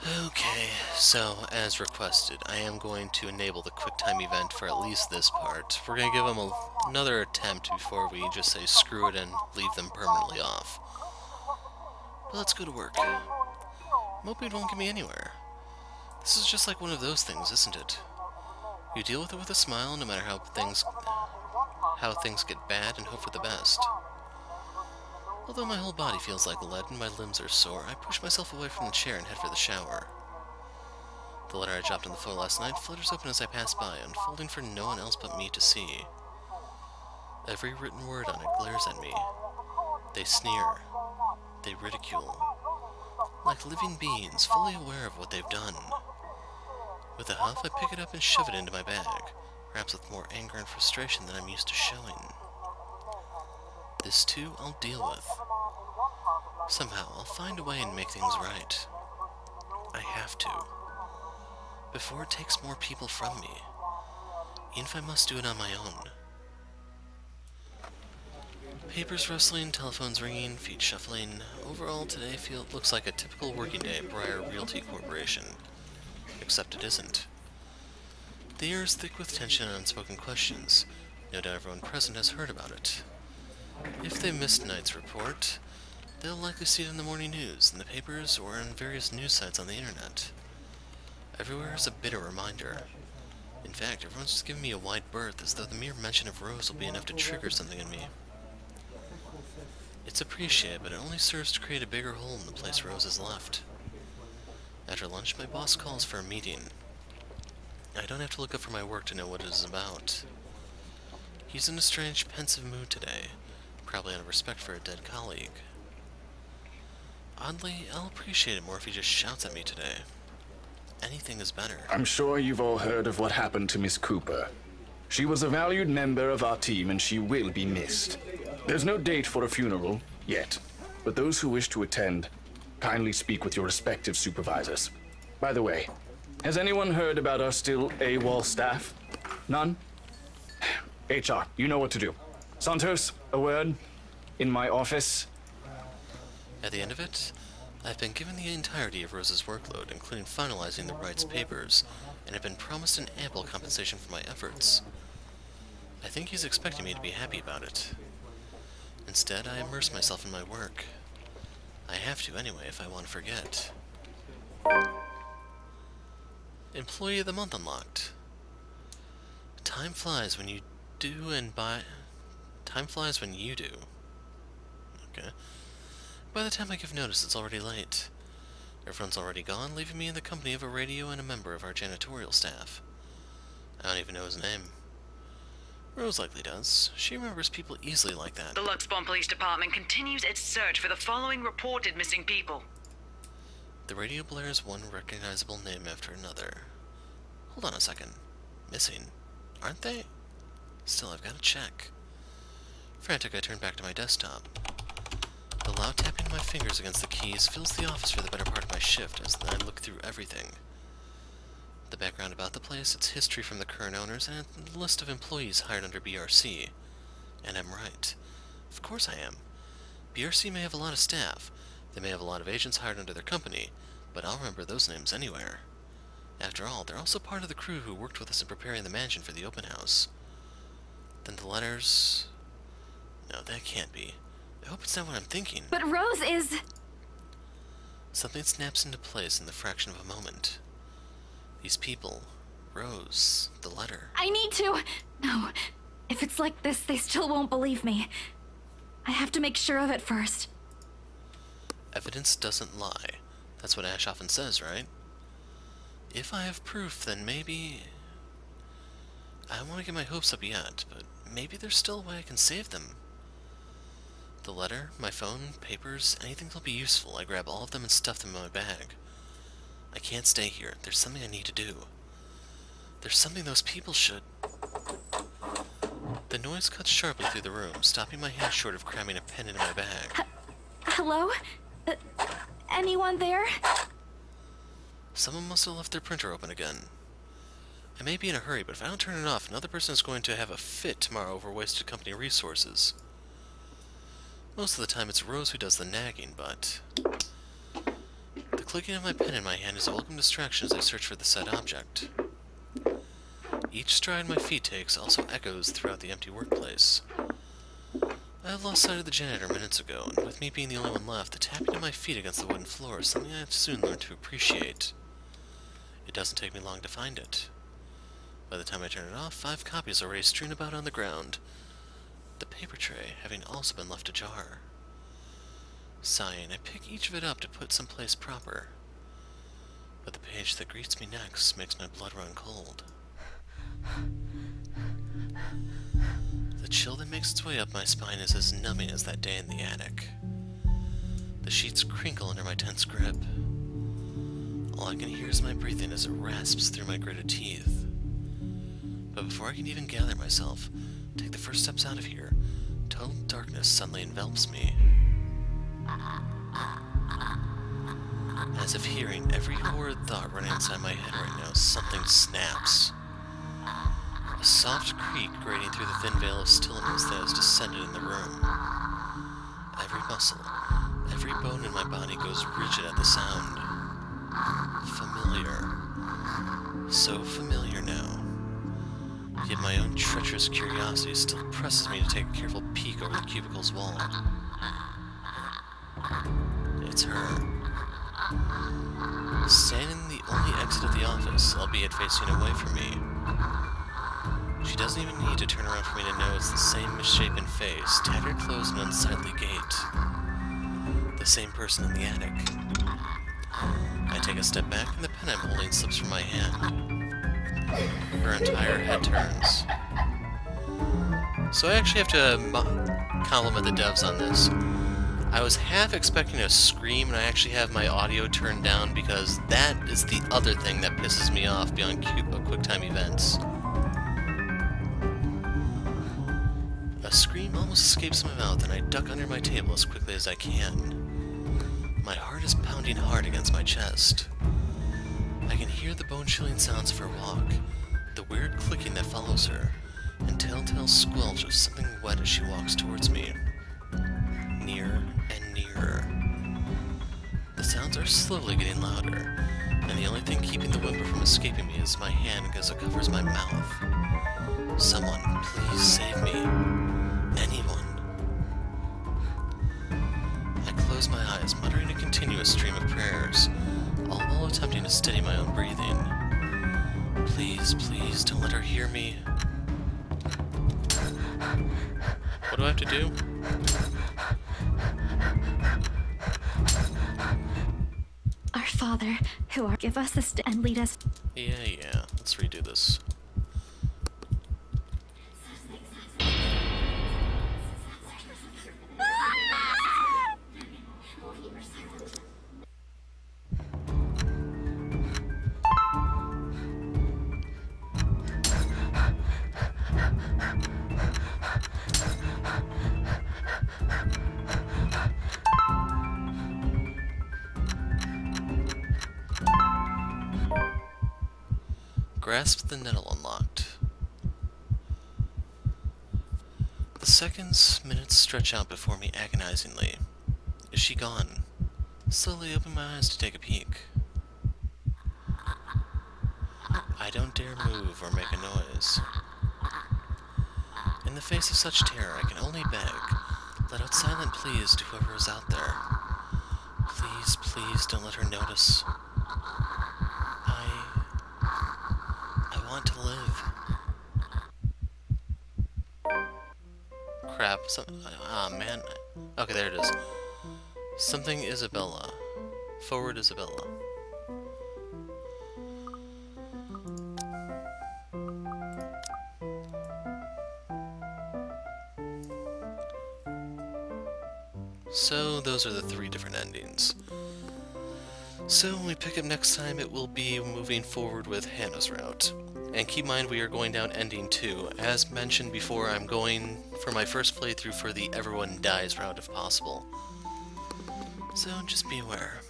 Okay, so as requested, I am going to enable the QuickTime event for at least this part. We're going to give them another attempt before we just say screw it and leave them permanently off. But let's go to work. Moped won't get me anywhere. This is just like one of those things, isn't it? You deal with it with a smile, no matter how things get bad, and hope for the best. Although my whole body feels like lead and my limbs are sore, I push myself away from the chair and head for the shower. The letter I dropped on the floor last night flutters open as I pass by, unfolding for no one else but me to see. Every written word on it glares at me. They sneer. They ridicule. Like living beings, fully aware of what they've done. With a huff, I pick it up and shove it into my bag, perhaps with more anger and frustration than I'm used to showing. This too I'll deal with. Somehow I'll find a way and make things right. I have to. Before it takes more people from me. Even if I must do it on my own. Papers rustling, telephones ringing, feet shuffling. Overall, today looks like a typical working day at Briar Realty Corporation. Except it isn't. The air is thick with tension and unspoken questions. No doubt everyone present has heard about it. If they missed tonight's report, they'll likely see it in the morning news, in the papers, or on various news sites on the internet. Everywhere is a bitter reminder. In fact, everyone's just giving me a wide berth, as though the mere mention of Rose will be enough to trigger something in me. It's appreciated, but it only serves to create a bigger hole in the place Rose has left. After lunch, my boss calls for a meeting. I don't have to look up for my work to know what it is about. He's in a strange, pensive mood today, probably out of respect for a dead colleague. Oddly, I'll appreciate it more if he just shouts at me today. Anything is better. I'm sure you've all heard of what happened to Miss Cooper. She was a valued member of our team and she will be missed. There's no date for a funeral, yet, but those who wish to attend, kindly speak with your respective supervisors. By the way, has anyone heard about our still AWOL staff? None? HR, you know what to do. Santos, a word? In my office? At the end of it, I've been given the entirety of Rose's workload, including finalizing the rights papers, and have been promised an ample compensation for my efforts. I think he's expecting me to be happy about it. Instead, I immerse myself in my work. I have to anyway if I want to forget. Employee of the Month unlocked. Time flies when you do and by... Time flies when you do. Okay. By the time I give notice, it's already late. Everyone's already gone, leaving me in the company of a radio and a member of our janitorial staff. I don't even know his name. Rose likely does. She remembers people easily like that. The Luxbon Police Department continues its search for the following reported missing people. The radio blares one recognizable name after another. Hold on a second. Missing? Aren't they? Still, I've got to check. Frantic, I turn back to my desktop. The loud tapping of my fingers against the keys fills the office for the better part of my shift as I look through everything. The background about the place, its history from the current owners, and a list of employees hired under BRC. And I'm right. Of course I am. BRC may have a lot of staff. They may have a lot of agents hired under their company, but I'll remember those names anywhere. After all, they're also part of the crew who worked with us in preparing the mansion for the open house. Then the letters... No, that can't be. I hope it's not what I'm thinking. But Rose is... Something snaps into place in the fraction of a moment. These people, Rose, the letter. I need to... No. If it's like this, they still won't believe me. I have to make sure of it first. Evidence doesn't lie. That's what Ash often says, right? If I have proof, then maybe... I don't want to get my hopes up yet, but maybe there's still a way I can save them. The letter, my phone, papers, anything that'll be useful, I grab all of them and stuff them in my bag. I can't stay here. There's something I need to do. There's something those people should... The noise cuts sharply through the room, stopping my hand short of cramming a pen into my bag. Hello? Anyone there? Someone must have left their printer open again. I may be in a hurry, but if I don't turn it off, another person is going to have a fit tomorrow over wasted company resources. Most of the time it's Rose who does the nagging, but... The clicking of my pen in my hand is a welcome distraction as I search for the said object. Each stride my feet takes also echoes throughout the empty workplace. I had lost sight of the janitor minutes ago, and with me being the only one left, the tapping of my feet against the wooden floor is something I have soon learned to appreciate. It doesn't take me long to find it. By the time I turn it off, 5 copies are already strewn about on the ground, the paper tray having also been left ajar. Sighing, I pick each of it up to put someplace proper. But the page that greets me next makes my blood run cold. The chill that makes its way up my spine is as numbing as that day in the attic. The sheets crinkle under my tense grip. All I can hear is my breathing as it rasps through my gritted teeth. But before I can even gather myself, take the first steps out of here, total darkness suddenly envelops me. As if hearing every horrid thought running inside my head right now, something snaps. A soft creak grating through the thin veil of stillness that has descended in the room. Every muscle, every bone in my body goes rigid at the sound. Familiar. So familiar now. Yet my own treacherous curiosity still presses me to take a careful peek over the cubicle's wall. It's her. Standing in the only exit of the office, albeit facing away from me. She doesn't even need to turn around for me to know it's the same misshapen face, tattered clothes, and unsightly gait. The same person in the attic. I take a step back, and the pen I'm holding slips from my hand. Her entire head turns. So I actually have to compliment the devs on this. I was half expecting a scream, and I actually have my audio turned down because that is the other thing that pisses me off beyond QuickTime events. A scream almost escapes my mouth, and I duck under my table as quickly as I can. My heart is pounding hard against my chest. I can hear the bone-chilling sounds of her walk, the weird clicking that follows her, and telltale squelch of something wet as she walks towards me. Nearer and nearer. The sounds are slowly getting louder, and the only thing keeping the whimper from escaping me is my hand as it covers my mouth. Someone, please save me. Anyone. I close my eyes, muttering a continuous stream of prayers, all while attempting to steady my own breathing. Please, please, don't let her hear me. What do I have to do? Our Father, who art, give us this day and lead us. Yeah, let's redo this. Grasp the nettle unlocked. The seconds, minutes stretch out before me agonizingly. Is she gone? Slowly open my eyes to take a peek. I don't dare move or make a noise. In the face of such terror, I can only beg, let out silent pleas to whoever is out there. Please, please don't let her notice. I want to live. Crap, man. Okay, there it is. Something Isabella. Forward Isabella. So, those are the 3 different endings. So, when we pick up next time, it will be moving forward with Hannah's route. And keep in mind, we are going down ending 2. As mentioned before, I'm going for my first playthrough for the everyone dies route if possible. So, just be aware.